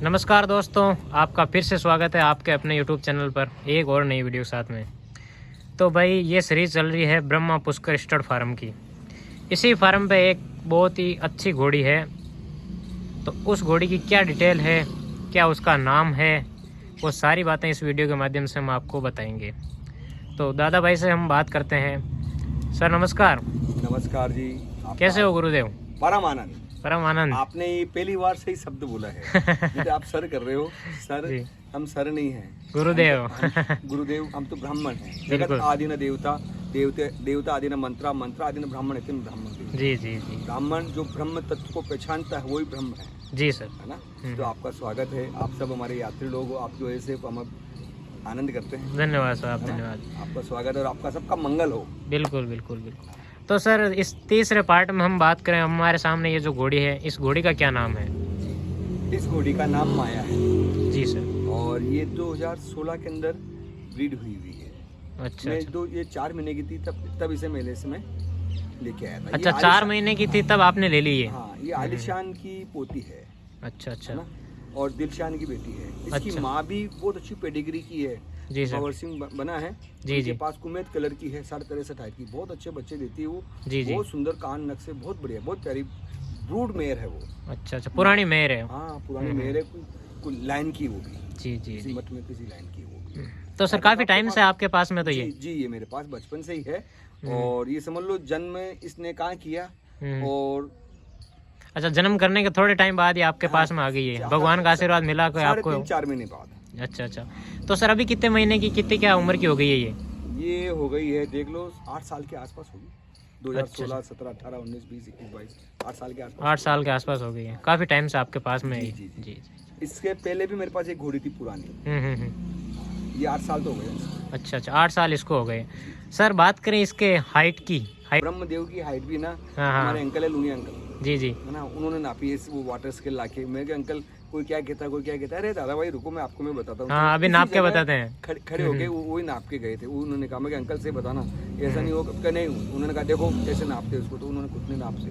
नमस्कार दोस्तों, आपका फिर से स्वागत है आपके अपने YouTube चैनल पर एक और नई वीडियो साथ में। तो भाई ये सीरीज चल रही है ब्रह्मा पुष्कर स्टड फार्म की। इसी फार्म पे एक बहुत ही अच्छी घोड़ी है, तो उस घोड़ी की क्या डिटेल है, क्या उसका नाम है, वो सारी बातें इस वीडियो के माध्यम से हम आपको बताएंगे। तो दादा भाई से हम बात करते हैं। सर नमस्कार। नमस्कार जी। कैसे हो गुरुदेव? परम आनंद। परम आनंद। आपने ये पहली बार सही शब्द बोला है। जैसे आप सर कर रहे हो, सर हम सर नहीं हैं, गुरुदेव। गुरुदेव हम तो ब्राह्मण हैं। बिल्कुल। जगत आदि न देवता, देवता आदि न मंत्रा, मंत्रा आदि न ब्राह्मण है, ब्राह्मण। जी जी जी। ब्राह्मण जो ब्रह्म तत्व को पहचानता है वही ब्रह्म है। जी सर। है ना। तो आपका स्वागत है। आप सब हमारे यात्री लोग हो, आपकी वजह से हम आनंद करते हैं। धन्यवाद साहब, धन्यवाद। आपका स्वागत है और आपका सबका मंगल हो। बिल्कुल बिल्कुल बिल्कुल। तो सर इस तीसरे पार्ट में हम बात करें, हमारे सामने ये जो घोड़ी है, इस घोड़ी का क्या नाम है? इस घोड़ी का नाम माया है। जी सर। और ये 2016 के अंदर ब्रीड हुई है। अच्छा, मैं अच्छा। ये 4 महीने की थी तब इसे मेले से मैं लेके आया था। अच्छा, 4 महीने की थी तब आपने ले ली ये? हाँ, ये आलिशान की पोती है। अच्छा अच्छा। ना? और दिलशान की बेटी है। इसकी अच्छा। माँ भी बहुत अच्छी पेडिग्री की है। जी सर। पावर सिंह बना है। जी उनके जी। पास कुमेद कलर की है, 63.5 हाइट की, बहुत अच्छे बच्चे देती है वो। जी जी। बहुत सुंदर कान नक्शे, बहुत बढ़िया, बहुत प्यारी ब्रूड मेयर है वो। अच्छा अच्छा, पुरानी मेयर है। हाँ, पुरानी मेयर है, कोई लाइन की वो भी। जी जी किसी जी। मत में किसी लाइन की वो भी। तो सर काफी टाइम से आपके पास में तो ये? जी, ये मेरे पास बचपन से ही है। और ये समझ लो जन्म इसने कहाँ किया। और अच्छा, जन्म करने के थोड़े टाइम बाद ही आपके पास में आ गई है? भगवान का आशीर्वाद मिला कोई आपको? 3-4 महीने बाद। अच्छा अच्छा। तो सर अभी कितने महीने की, कितनी क्या उम्र की हो गई है ये? ये हो गई है, देख लो 8 साल के आसपास होगी। 2016, 17, 18, 19, 20, 21, 22, 8 साल के आसपास। 8 साल के आसपास हो गई है। काफी टाइम से आपके पास में है। जी। जी। इसके पहले भी मेरे पास एक घोड़ी थी पुरानी। ये 8 साल तो हो गए। अच्छा अच्छा, 8 साल इसको हो गए। सर बात करें इसके हाइट की, ब्रह्मदेव की हाइट भी ना, हाँ। हमारे अंकल है, लुनी अंकल जी जी। है ना, उन्होंने नापी है वो वाटर स्केल लाके। मैं कहा अंकल कोई क्या कहता है, कोई क्या कहता है। अरे दादा भाई रुको, मैं आपको बताता हूँ। हाँ, अभी नाप के बताते हैं। खड़े होके वही नाप के गए थे। उन्होंने कहा मैं अंकल से बताना, ऐसा नहीं होगा। नहीं, उन्होंने कहा देखो कैसे नापते हैं उसको। तो उन्होंने खुद ने नाप से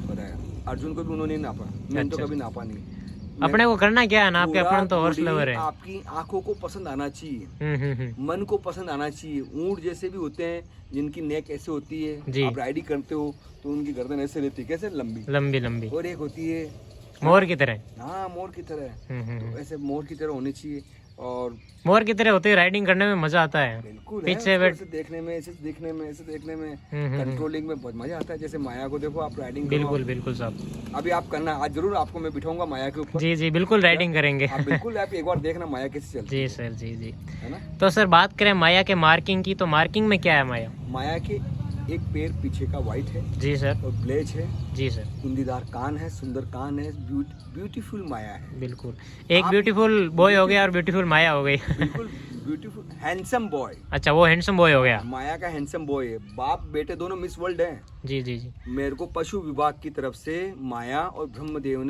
बताया। अर्जुन को भी उन्होंने नापा, मैंने तो कभी नापा नहीं। अपने को करना क्या है, नाप के अपन तो हॉर्स लवर है। आपकी आंखों को पसंद आना चाहिए, मन को पसंद आना चाहिए। ऊंट जैसे भी होते हैं जिनकी नेक ऐसे होती है, आप राइडिंग करते हो तो उनकी गर्दन ऐसे रहती है, कैसे लंबी लंबी। और एक होती है मोर की तरह। हाँ, मोर की तरह। तो ऐसे मोर की तरह होनी चाहिए। और मोर की तरह होती है, राइडिंग करने में मजा आता है। बिल्कुल पीछे ऐसे देखने में, ऐसे देखने में कंट्रोलिंग में बहुत मजा आता है। जैसे माया को देखो आप राइडिंग। बिल्कुल बिल्कुल साहब। अभी आप करना, आज जरूर आपको मैं बिठाऊंगा माया के ऊपर। जी जी, बिल्कुल राइडिंग करेंगे। बिल्कुल, आप एक बार देखना माया कैसे चलती है। जी सर, जी जी। है ना। तो सर बात करें माया के मार्किंग की, तो मार्किंग में क्या है माया? माया के एक पैर पीछे का व्हाइट है। जी सर। और ब्लेच है। जी सर। कुंडीदार कान है, सुंदर कान है, ब्यूटीफुल माया है। बिल्कुल, एक ब्यूटीफुल बॉय हो गया और ब्यूटीफुल माया हो गई। बिल्कुल ब्यूटीफुल हैंडसम बॉय। अच्छा, वो हैंडसम बॉय हो गया। माया का हैंडसम बॉय है। बाप बेटे दोनों मिस वर्ल्ड हैं। जी जी जी। मेरे को पशु विभाग की तरफ से माया और ब्रह्मदेव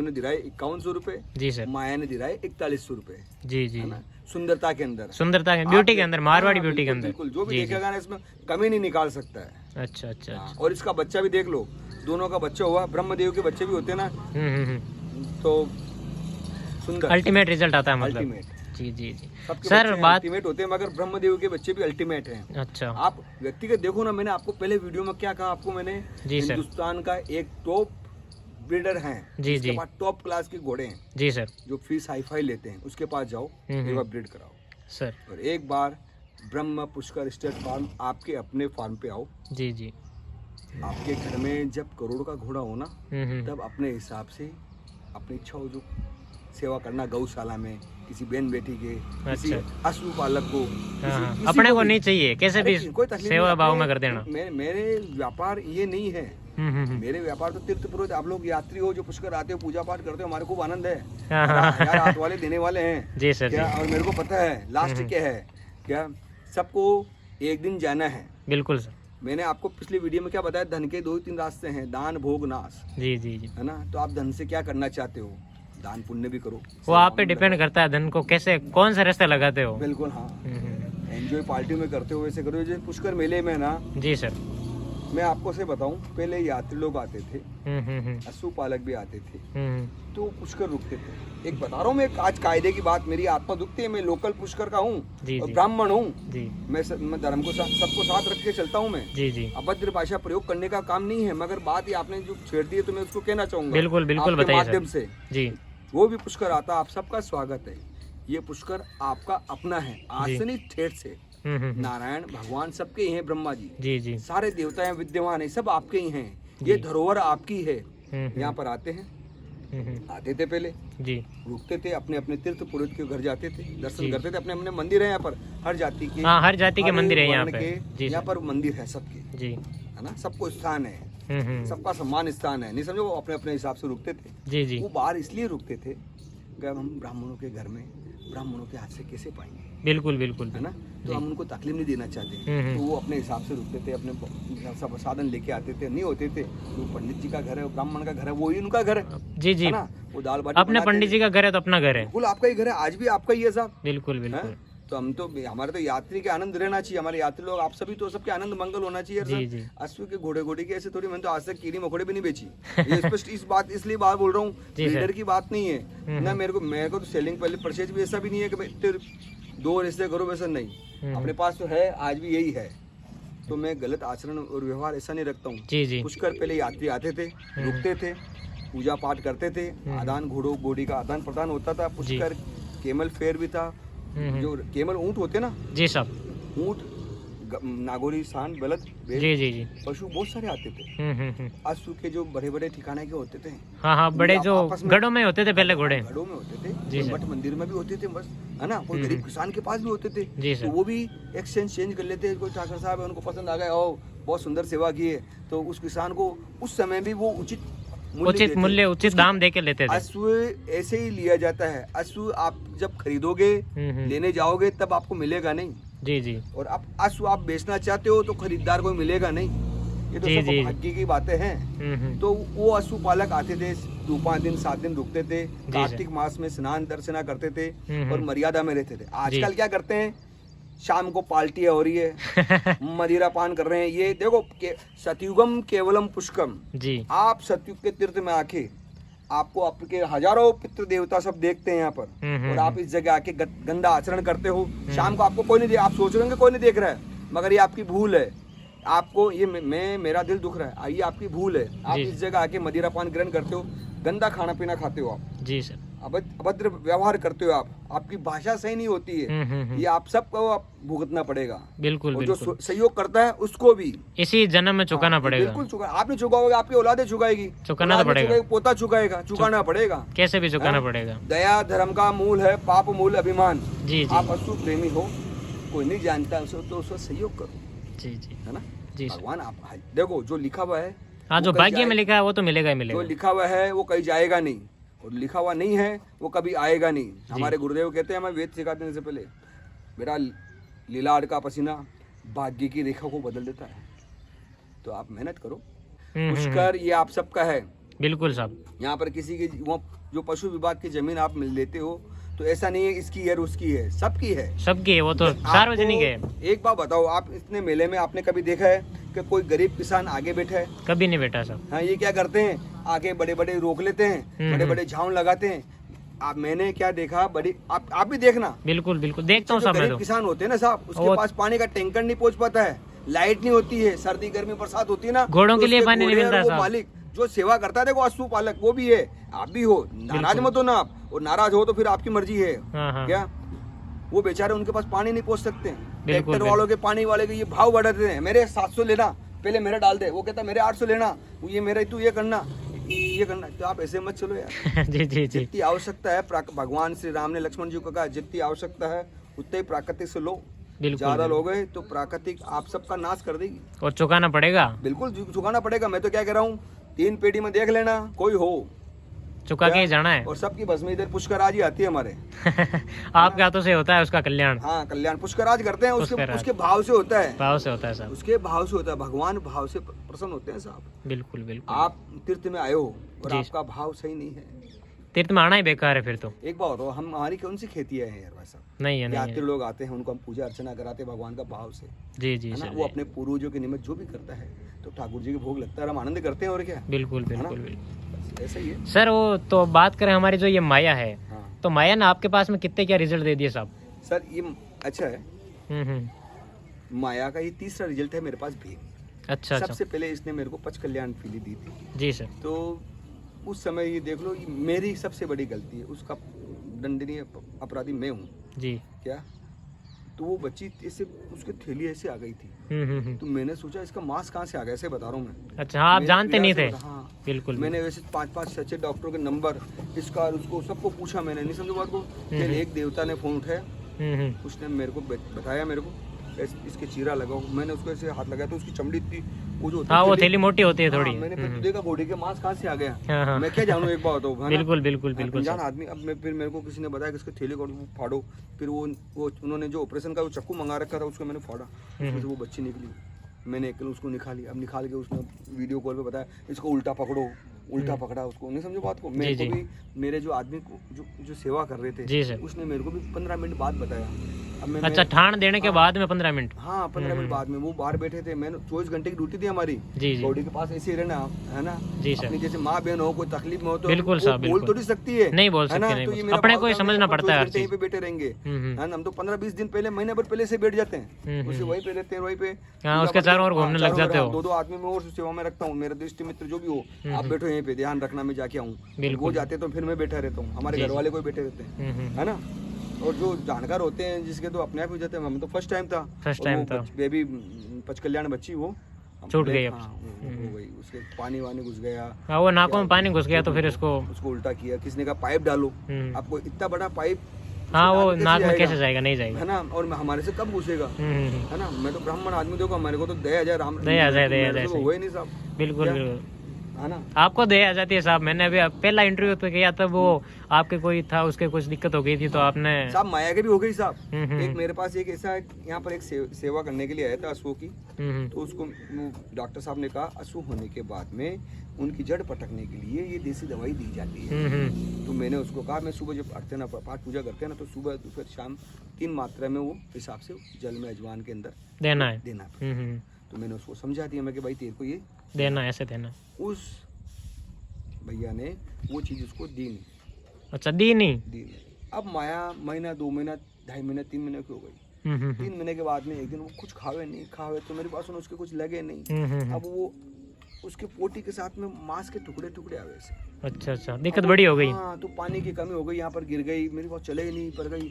ने दिलाए 5100 रुपए। जी सर। माया ने दिलाए 4100 रुपए। जी जी। सुंदरता के अंदर, ब्यूटी के अंदर, मारवाड़ी ब्यूटी के अंदर। बिल्कुल, जो भी देखेगा ना इसमें कमी नहीं निकाल सकता है। अच्छा अच्छा। और इसका बच्चा भी देख लो, दोनों का बच्चा हुआ। ब्रह्मदेव के बच्चे भी होते हैं ना, तो सुंदर अल्टीमेट रिजल्ट आता है मतलब। अल्टीमेट। जी जी जी। सर बात अल्टीमेट होते हैं, मगर ब्रह्मदेव के बच्चे भी अल्टीमेट हैं। अच्छा। आप व्यक्तिगत देखो ना, मैंने आपको पहले वीडियो में क्या कहा आपको मैंने, हिंदुस्तान का एक टॉप ब्रीडर है। जी जी। टॉप क्लास के घोड़े हैं। जी सर। जो फीस हाई फाई लेते हैं, उसके पास जाओ, एक बार ब्रीड कराओ सर। और एक बार ब्रह्मा पुष्कर स्टेट फार्म आपके अपने फार्म पे आओ। जी जी। आपके घर में जब करोड़ का घोड़ा हो ना, तब अपने हिसाब से अपनी इच्छा हो जो सेवा करना, गौशाला में किसी बहन बेटी के, किसी पशु पालक को, अपने को नहीं चाहिए, कैसे भी सेवा भाव में कर देना। मेरे व्यापार ये नहीं है। मेरे व्यापार तो तीर्थ पुरोहित, आप लोग यात्री हो जो पुष्कर आते हो, पूजा पाठ करते हो, हमारे खूब आनंद है यार। हाथ वाले देने वाले हैं। जी सर। क्या और मेरे को पता है लास्ट क्या है, क्या सबको एक दिन जाना है। बिल्कुल सर। मैंने आपको पिछली वीडियो में क्या बताया, धन के 2-3 रास्ते हैं, दान भोग नाश। जी जी जी। है ना। तो आप धन से क्या करना चाहते हो, दान पुण्य भी करो, वो आप पे डिपेंड करता है धन को कैसे, कौन से रास्ते लगाते हो। बिल्कुल हाँ। एंजॉय पार्टी में करते हो वैसे करो। जैसे पुष्कर मेले में ना, जी सर, मैं आपको से बताऊं, पहले यात्री लोग आते थे, अश्व पालक भी आते थे, तो पुष्कर रुकते थे। एक बता रहा हूँ मैं, आज कायदे की बात, मेरी आत्मा दुखती है, मैं लोकल पुष्कर का हूँ और ब्राह्मण हूँ, मैं धर्म को सबको साथ रख के चलता हूँ। मैं अभद्र भाषा प्रयोग करने का काम नहीं है, मगर बात ये आपने जो छेड़ दी है तो मैं उसको कहना चाहूंगा बिल्कुल बिल्कुल आपके माध्यम से जी। वो भी पुष्कर आता, आप सबका स्वागत है। ये पुष्कर आपका अपना है, आज से नहीं, ठेठ से। नारायण भगवान सबके ही हैं, ब्रह्मा जी सारे देवता विद्यमान है, सब आपके ही हैं। ये धरोहर आपकी है। यहाँ पर आते हैं, आते थे पहले जी, रुकते थे, अपने अपने तीर्थ पुरोहित के घर जाते थे, दर्शन करते थे। अपने अपने मंदिर है यहाँ पर, हर जाति के, हर जाति के मंदिर है यहाँ पे। यहाँ पर मंदिर है सबके जी, है ना, सबको स्थान है, सबका सम्मान स्थान है। नहीं समझो, वो अपने अपने हिसाब से रुकते थे जी। वो बाहर इसलिए रुकते थे कि हम ब्राह्मणों के घर में ब्राह्मणों के हाथ से कैसे पाएंगे, बिल्कुल बिल्कुल, है ना, तो हम उनको तकलीफ नहीं देना चाहते। तो वो अपने हिसाब से रुकते थे, अपने सब साधन लेके आते थे। नहीं होते थे, वो पंडित जी का घर है, ब्राह्मण का घर है, वो ही उनका घर है जी, ना, वो दाल बाटी अपने पंडित जी का घर है तो अपना घर है, बिल्कुल आपका ही घर है, आज भी आपका ही है साहब, बिल्कुल बिल्कुल। तो हम तो, हमारे तो यात्री के आनंद रहना चाहिए, हमारे यात्री लोग आप सभी, तो सबके आनंद मंगल होना चाहिए जी। अश्व के घोड़े के ऐसे थोड़ी, मैंने तो आज तक कीड़ी मकोड़े भी नहीं बेची। ये स्पष्ट इस बात इसलिए बात बोल रहा हूँ, लीडर की बात नहीं है ना। मेरे को तो सेलिंग पहले परचेज भी ऐसा भी नहीं है कि 2 रिश्ते करो, वैसा नहीं, अपने पास तो है, आज भी यही है। तो मैं गलत आचरण और व्यवहार ऐसा नहीं रखता हूँ। पुष्कर पहले यात्री आते थे, रुकते थे, पूजा पाठ करते थे, आदान घोड़ी का आदान प्रदान होता था। पुष्कर केमल फेयर भी था, जो केमल ऊंट होते ना जी साहब, ऊंट, नागोरी, सांड, बलद, जी पशु बहुत सारे आते थे। अश्व के जो बड़े बड़े ठिकाने के होते थे, हाँ, बड़े जो गढ़ों में होते थे, पहले घोड़े गढ़ों में होते थे, मठ मंदिर में भी होते थे, बस, है ना, कोई गरीब किसान के पास भी होते थे, तो वो भी एक्सचेंज कर लेते। कोई ठाकर साहब है, उनको पसंद आ गया, ओ बहुत सुंदर सेवा की है, तो उस किसान को उस समय भी वो उचित मूल्य, उचित दाम देके लेते थे। अश्व ऐसे ही लिया जाता है। अश्व आप जब खरीदोगे, लेने जाओगे, तब आपको मिलेगा नहीं जी। और आप अश्व आप बेचना चाहते हो तो खरीदार को मिलेगा नहीं, ये तो सब भाग्य की बातें हैं। तो वो अश्व पालक आते थे, 2-5 दिन 7 दिन रुकते थे, कार्तिक मास में स्नान दर्शना करते थे और मर्यादा में रहते थे। आजकल क्या करते हैं, शाम को पार्टियां हो रही है, मदिरा पान कर रहे हैं। ये देखो, सतयुगम केवलम पुष्कम जी, आप सतयुग के तीर्थ में आके आपको आपके हजारों पितृ देवता सब देखते हैं यहाँ पर, और आप इस जगह आके गंदा आचरण करते हो। शाम को आपको कोई नहीं, आप सोच रहे हो कोई नहीं देख रहा है, मगर ये आपकी भूल है। आपको ये मेरा दिल दुख रहा है, ये आपकी भूल है। आप इस जगह आके मदिरा पान ग्रहण करते हो, गंदा खाना पीना खाते हो आप जी सर, अभद्र व्यवहार करते हो आप, आपकी भाषा सही नहीं होती है। ये आप सबको आप भुगतना पड़ेगा, बिल्कुल। जो सहयोग करता है उसको भी इसी जन्म में चुकाना पड़ेगा, बिल्कुल चुका। आप नहीं चुकाओगे, आपकी औलादे चुकाएगी, चुकाना पड़ेगा, पोता चुकाएगा, चुकाना पड़ेगा, कैसे भी चुकाना पड़ेगा। दया धर्म का मूल है, पाप मूल अभिमान जी। आप अश्व प्रेमी हो, कोई नहीं जानता तो उसको सहयोग करो जी, है ना जी। भगवान आप देखो, जो लिखा हुआ है, हाँ, जो भाग्य में लिखा है वो तो मिलेगा ही मिलेगा, जो लिखा हुआ है वो कहीं जाएगा नहीं, और लिखा हुआ नहीं है वो कभी आएगा नहीं। हमारे गुरुदेव कहते हैं, हमें वेद सिखा देने से पहले, मेरा लीलाड़ का पसीना भाग्य की रेखा को बदल देता है। तो आप मेहनत करो। पुष्कर ये आप सबका है, बिल्कुल साहब। यहाँ पर किसी की वो जो पशु विभाग की जमीन आप मिल लेते हो, तो ऐसा नहीं है इसकी है उसकी है, सबकी है, सबकी है, वो तो सार्वजनिक है। एक बात बताओ, आप इतने मेले में आपने कभी देखा है कि कोई गरीब किसान आगे बैठा है? कभी नहीं बैठा साहब। हाँ, ये क्या करते हैं, आगे बड़े बड़े रोक लेते हैं, बड़े बड़े झाउन लगाते हैं। आप, मैंने क्या देखा, बड़ी आप भी देखना, बिल्कुल बिल्कुल देखता हूँ। गरीब किसान होते हैं ना साहब, उसके पास पानी का टैंकर नहीं पहुँच पाता है, लाइट नहीं होती है, सर्दी गर्मी बरसात होती है ना, घोड़ों के लिए पानी नहीं मिलता। वो मालिक जो सेवा करता है, देखो अश्व पालक वो भी है, आप भी हो, नाराज मत हो ना आप, और नाराज हो तो फिर आपकी मर्जी है क्या। वो बेचारे, उनके पास पानी नहीं पहुंच सकते, ट्रैक्टर वालों के, पानी वाले के ये भाव बढ़ा देते हैं। मेरे 700 लेना, पहले मेरा डाल दे, वो कहता मेरे 800 लेना, ये मेरा, तू ये करना। तो आप ऐसे मत चलो यार जी। जितनी आवश्यकता है, भगवान श्री राम ने लक्ष्मण जी को कहा, जितनी आवश्यकता है उतने ही प्राकृतिक से लो, ज्यादा लोगे तो प्राकृतिक आप सबका नाश कर देगी, और चुकाना पड़ेगा, बिल्कुल चुकाना पड़ेगा। मैं तो क्या कह रहा हूँ, 3 पेटी में देख लेना, कोई हो चुका के जाना है, और सबकी भस्मी इधर पुष्कराज ही आती है हमारे आपके हाथों से होता है उसका कल्याण। हाँ, कल्याण पुष्कराज करते हैं, उसके भाव से होता है, भाव से होता है साहब, उसके भाव से होता है। भगवान भाव से प्रसन्न होते हैं साहब, बिल्कुल बिल्कुल। आप तीर्थ में आए हो और आपका भाव सही नहीं है, तीर्थ में आना ही बेकार है फिर तो। एक बात बताओ, हमारी कौन सी खेती है यार, वैसा नहीं है, यात्री लोग आते हैं, उनको हम पूजा अर्चना कराते हैं भगवान का भाव से जी, है ना। वो अपने पूर्वजों के निमित्त जो भी करता है, तो ठाकुर जी के भोग लगता है, हम आनंद करते हैं और क्या। बिल्कुल बिल्कुल बिल्कुल, ऐसा ही है सर। वो तो बात करें हमारी जो ये माया है, हाँ। तो माया ने आपके पास में कितने क्या रिजल्ट दे दिए साहब? सर ये अच्छा है, माया का ये तीसरा रिजल्ट है मेरे पास भी। अच्छा, सबसे पहले इसने मेरे को पच कल्याण पीली दी थी जी सर। तो उस समय ये देख लो, ये मेरी सबसे बड़ी गलती है, उसका दंडनीय अपराधी मैं हूँ जी। क्या तो वो बच्ची ऐसे उसके थैली ऐसे आ गई थी, तो मैंने सोचा इसका मांस कहाँ से आ गया, ऐसे बता रहा हूँ मैं। अच्छा, हाँ, आप जानते नहीं थे? हाँ बिल्कुल। मैंने वैसे 5-5 6 डॉक्टरों के नंबर, इसका उसको सबको पूछा, मैंने नहीं समझा बात को। फिर एक देवता ने फोन उठाया, उसने मेरे को बताया, मेरे को इसके चीरा लगाओ। मैंने उसको ऐसे हाथ लगाया तो उसकी चमड़ी थी वो जो हाँ, वो थैली मोटी होती है थोड़ी। मैंने फिर देखा घोड़े के मांस कहाँ से आ गया, मैं क्या जानूँ एक बात हो। बिल्कुल बिल्कुल बिल्कुल जान आदमी। अब मैं फिर मेरे को किसी ने बताया कि इसके थैली को फाड़ो, फिर वो उन्होंने जो ऑपरेशन का वो चक्कू मंगा रखा था उसको मैंने फाड़ा, उसमें से वो बच्ची निकली। मैंने एक उसको निकाली, अब निकाल के उसने वीडियो कॉल पे बताया इसको उल्टा पकड़ो, उल्टा पकड़ा उसको, नहीं समझो बात को। मेरे को भी मेरे जो आदमी को जो सेवा कर रहे थे उसने मेरे को भी 15 मिनट बाद बताया। अब मैं अच्छा, ठाण देने के बाद में 15 मिनट? हाँ 15 मिनट बाद में। वो बाहर बैठे थे, मैंने 24 घंटे की ड्यूटी थी हमारी बॉडी के पास, ऐसे ही रहना है ना जी सर। अपनी जैसे माँ बहन हो, कोई तकलीफ में हो तो बिल्कुल बोल तो नहीं सकती है, नहीं बोल सकती, नहीं बोल, अपने को समझना पड़ता है, यहीं पे बैठे रहेंगे। हम तो 15-20 दिन पहले, महीने भर पहले से बैठ जाते हैं, उसे वहीं पे रहते हैं, वहीं पे उसके चारों ओर घूमने लग जाते हो। 2-2 आदमी में और सेवा में रखता हूँ, मेरे दृष्टि मित्र जो भी हो, आप बैठो यहीं पे, ध्यान रखना, मैं जाके आऊँ। वो जाते तो फिर मैं बैठा रहता हूँ, हमारे घर वाले कोई बैठे रहते हैं, है ना। और जो जानकार होते हैं जिसके तो अपने आप हो जाते हैं। हम तो फर्स्ट टाइम था बेबी पच कल्याण बच्ची वो छूट गई, उसके पानी वानी घुस गया, वो नाकों में पानी घुस गया, तो फिर उसको उल्टा किया। किसने कहा पाइप डालो, आपको इतना बड़ा पाइप, हाँ वो नाक में कैसे जाएगा, नहीं जाएगा, है ना। और हमारे से कब घुसेगा, है ना। मैं तो ब्राह्मण आदमी, देखो हमारे को तो दया जाए, राम दया जाए, वो ही नहीं साहब। बिल्कुल बिल्कुल, है ना। आपको दया आ जाती है साहब। मैंने अभी पहला इंटरव्यू तो किया था, वो आपके कोई था, उसके कुछ दिक्कत हो गई थी, तो आपने साहब माया के भी हो गई साहब। एक मेरे पास एक ऐसा यहाँ पर एक सेवा करने के लिए आया था अश्वों की, तो उसको डॉक्टर साहब ने कहा अश्व होने के बाद में उनकी जड़ पटकने के लिए ये देसी दवाई दी जाती है। तो मैंने उसको कहा, मैं सुबह जब पढ़ते ना, पाठ पूजा करते हैं ना, तो सुबह दोपहर शाम 3 मात्रा में वो हिसाब से जल में अजवान के अंदर देना है। तो मैंने उसको समझा दिया, मैं कि भाई तेरे को ये देना, ऐसे देना। उस भैया ने वो चीज उसको दी नहीं। अच्छा, दी नहीं। अब माया महीना, 2 महीना, 2.5 महीना, 3 महीने की हो गई। 3 महीने के बाद में एक दिन वो कुछ खावे तो मेरे पास उसके कुछ लगे नहीं। अब वो उसके पोटी के साथ में मांस के टुकड़े आवे ऐसे। अच्छा, दिक्कत बड़ी हो गई। हाँ, तो पानी की कमी हो गई, यहाँ पर गिर गई, मेरे पास चले ही नहीं, पर गई।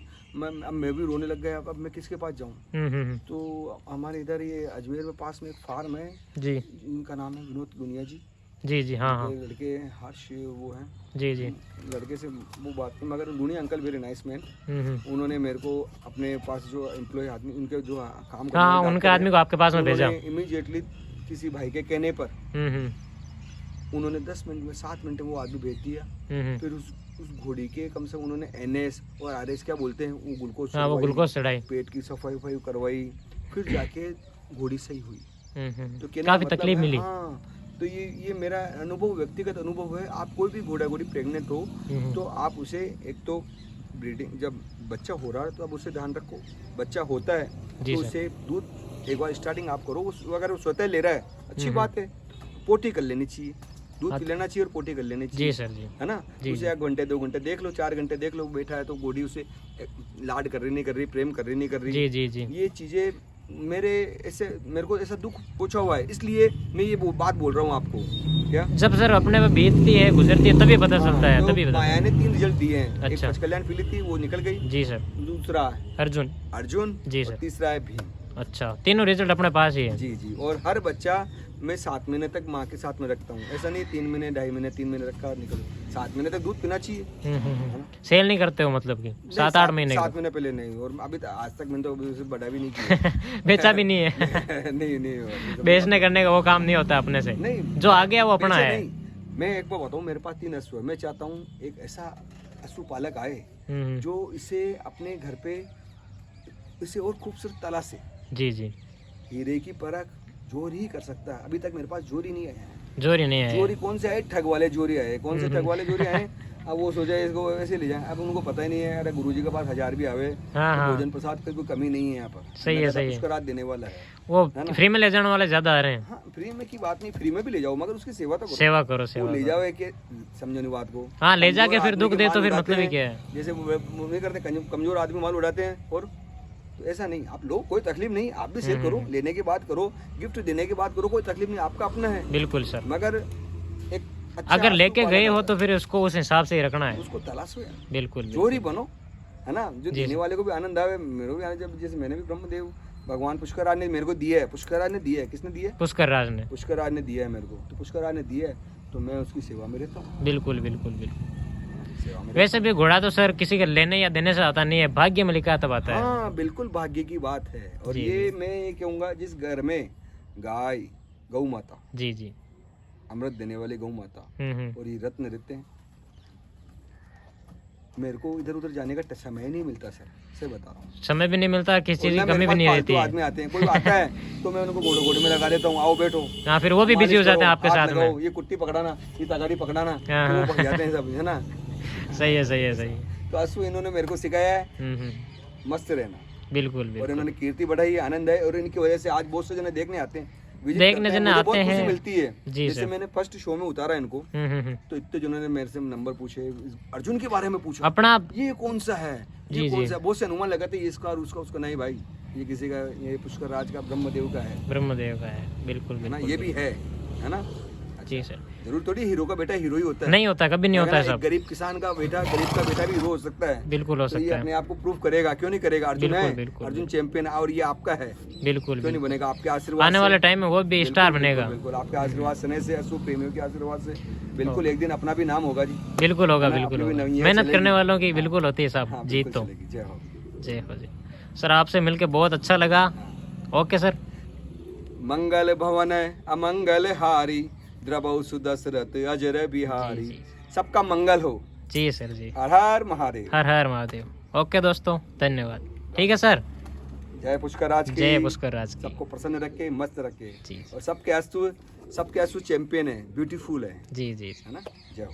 अब मैं भी रोने लग गया, अब मैं किसके पास जाऊँ। तो हमारे इधर ये अजमेर में पास में एक फार्म है जी, इनका नाम है विनोद गुनिया जी, हाँ, लड़के हर्ष वो हैं जी, लड़के से वो बात, मगर गुनिया अंकल वेरी नाइस मैन। उन्होंने मेरे को अपने पास जो एम्प्लॉय आदमी, उनके जो काम करने, हाँ, उनके आदमी को आपके पास में भेजा इमीडिएटली, किसी भाई के कहने पर उन्होंने 10 मिनट में, 7 मिनट में वो आदमी भेज दिया। फिर उस घोड़ी के कम से कम उन्होंने NS और RS क्या बोलते हैं, वो ग्लूकोज चढ़ाई, पेट की सफाई करवाई, फिर जाके घोड़ी सही हुई। तो काफी तकलीफ मिली। हाँ, तो ये मेरा अनुभव, व्यक्तिगत अनुभव है। आप कोई भी घोड़ी प्रेग्नेंट हो तो आप उसे, एक तो ब्रीडिंग, जब बच्चा हो रहा है तो आप उसे ध्यान रखो, बच्चा होता है तो उसे दूध एक बार स्टार्टिंग आप करो, अगर वो स्वतः ले रहा है अच्छी बात है, पोटी कर लेनी चाहिए, दूध पी लेना चाहिए और पोटी कर लेनी चाहिए जी सर जी, है ना। उसे 1 घंटे 2 घंटे देख लो, 4 घंटे देख लो, बैठा है तो घोड़ी उसे लाड कर रही नहीं कर रही, प्रेम कर रही नहीं कर रही जी, ये चीजें मेरे को ऐसा दुख पूछा हुआ है, इसलिए मैं ये बात बोल रहा हूँ आपको। क्या जब सर अपने में बीतती है, गुजरती है, तभी पता चलता है, तभी माया ने 3 रिजल्ट दिए हैं। अच्छा, एक कल्याण पीली थी, वो निकल गई जी सर। दूसरा अर्जुन जी सर। तीसरा है भीम। अच्छा, तीनों रिजल्ट अपने पास ही है जी। और हर बच्चा मैं 7 महीने तक माँ के साथ में रखता हूँ, ऐसा नहीं 3 महीने, 2.5 महीने, 3 महीने रखा निकल, 7 महीने तक दूध पीना चाहिए। सेल नहीं करते हो मतलब कि 7-8 महीने? 7 महीने पहले नहीं, और अभी आज तक मैंने तो उसे बड़ा भी नहीं किया बेचा भी नहीं है नहीं बेचने करने का वो काम नहीं होता अपने से, नहीं, जो आ गया वो अपना है। मैं एक बार बताऊँ, मेरे पास 3 अश्व है, मैं चाहता हूँ एक ऐसा अश्व पालक आए जो इसे अपने घर पे इसे और खूबसूरत तला से जी, हीरे की परख जोरी ही कर सकता है। अभी तक मेरे पास जोरी नहीं आया है। जोरी कौन से आए? ठग वाले जोरी आए। कौन से ठग वाले जोरी आए? अब वो सोचा इसको ऐसे ले जाए, अब उनको पता ही नहीं है, अरे गुरुजी के पास 1000 भी आवे, भोजन प्रसाद की कोई कमी नहीं है यहाँ पर। सही है, सही है। पुष्कर राज देने वाला है, वो फ्री में ले जाने वाले ज्यादा आ रहे हैं। हाँ, फ्री में की बात नहीं, फ्री में भी ले जाओ, मगर उसकी सेवा तो करो। सेवा करो, सेवा ले जाओ कि समझो नहीं बात को। हाँ, ले जाके फिर दुख दे तो फिर मतलब ही क्या है। जैसे वो करते कमजोर आदमी माल उड़ाते हैं, और तो ऐसा नहीं, आप लो, कोई तकलीफ नहीं, आप भी शेयर करो, लेने की बात करो, गिफ्ट देने की बात करो, कोई तकलीफ नहीं, आपका अपना है। बिल्कुल सर, मगर एक अगर लेके गए हो तो फिर उसको उस हिसाब से ही रखना है, उसको तलाशो यार। बिल्कुल, जोरी बनो, है ना, जो देने वाले को भी आनंद आवे, मेरे को भी आनंद। जब जैसे मैंने भी ब्रह्मदेव भगवान पुष्कर राज ने मेरे को दिया है, पुष्कर राज ने दिया है, किसने दिया है? पुष्कर राज ने, पुष्कर राज ने दिया है मेरे को, तो पुष्कर राज ने दिया है तो मैं उसकी सेवा में रहता हूँ। बिल्कुल बिल्कुल बिल्कुल। वैसे भी घोड़ा तो सर किसी के लेने या देने से आता नहीं है, भाग्य में लिखा तब आता है। हाँ बिल्कुल, भाग्य की बात है। और ये मैं ये कहूँगा, जिस घर में गाय, गौ माता, जी जी, अमृत देने वाली गौ माता और ये रत्न रहते हैं, मेरे को इधर उधर जाने का समय नहीं मिलता सर, से बता रहा हूँ। समय भी नहीं मिलता, किसी चीज की कमी भी नहीं रहती है। आदमी आते हैं, कोई आता है तो मैं उनको घोड़े में लगा देता हूँ, आओ बैठो। हाँ, फिर वो भी बिजी हो जाते हैं आपके साथ में, ये कुट्टी पकड़ाना, ये तगाड़ी पकड़ाना, तो वो पक जाते हैं सब, है ना। सही है, सही है, सही। तो अश्व इन्होंने मेरे को सिखाया है मस्त रहना, बिल्कुल, और इन्होंने कीर्ति बढ़ाई, आनंद है, और इनकी वजह से आज बहुत से जने देखने आते हैं, देखने जने आते हैं, मिलती है। जी, जैसे मैंने फर्स्ट शो में उतारा इनको, तो इतने जिन्होंने मेरे से नंबर पूछे, अर्जुन के बारे में पूछा, अपना ये कौन सा है, ये कौन सा, बहुत से अनुमान लगाते ये इसका और उसका, उसका नहीं भाई, ये किसी का, ये पुष्कर राज का, ब्रह्मदेव का है, ब्रह्मदेव का है, बिल्कुल है ना, बिल्कुल, ये भी है ना। जी सर, जरूर थोड़ी हीरो का बेटा हीरो ही होता है, नहीं होता, कभी नहीं होता है सब। गरीब किसान का बेटा, गरीब का बेटा भी हीरो हो सकता है, बिल्कुल हो तो ये सकता है, अपने आप को प्रूव करेगा, क्यों नहीं करेगा। अर्जुन है, अर्जुन चैंपियन, और ये आपका है, बिल्कुल, क्यों नहीं बनेगा। आपके आशीर्वाद आने वाले टाइम में वो भी स्टार बनेगा, बिल्कुल आपके आशीर्वाद से, अशु प्रेमियों के आशीर्वाद से, बिल्कुल एक दिन अपना भी नाम होगा जी, बिल्कुल होगा, बिल्कुल होगा। मेहनत करने वालों की बिल्कुल होती है साहब, जीत तो। जय हो, जय हो जी। सर आपसे मिलके बहुत अच्छा लगा। Okay sir. मंगल भवन अमंगल हारी, द्रवौ सुदशरथ अजर बिहारी, सबका मंगल हो। जी सर जी, हर हर महादेव, हर हर महादेव। ओके दोस्तों, धन्यवाद। ठीक है सर, जय पुष्कर राज की, जय पुष्कर राज की। सबको प्रसन्न रखे, मस्त रखे जी, और सबके अस्तु चैंपियन है, ब्यूटीफुल है जी जी, है ना। जय हो।